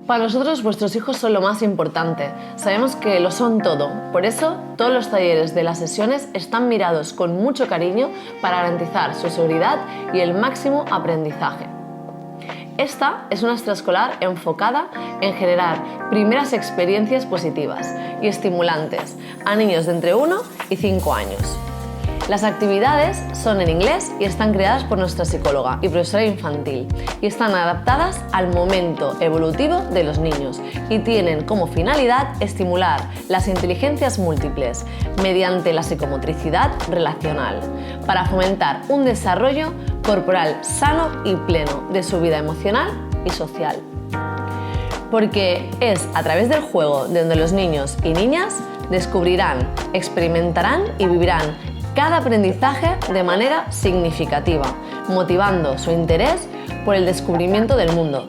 Para nosotros vuestros hijos son lo más importante, sabemos que lo son todo, por eso todos los talleres de las sesiones están mirados con mucho cariño para garantizar su seguridad y el máximo aprendizaje. Esta es una extraescolar enfocada en generar primeras experiencias positivas y estimulantes a niños de entre 1 y 5 años. Las actividades son en inglés y están creadas por nuestra psicóloga y profesora infantil y están adaptadas al momento evolutivo de los niños y tienen como finalidad estimular las inteligencias múltiples mediante la psicomotricidad relacional para fomentar un desarrollo corporal sano y pleno de su vida emocional y social. Porque es a través del juego donde los niños y niñas descubrirán, experimentarán y vivirán cada aprendizaje de manera significativa, motivando su interés por el descubrimiento del mundo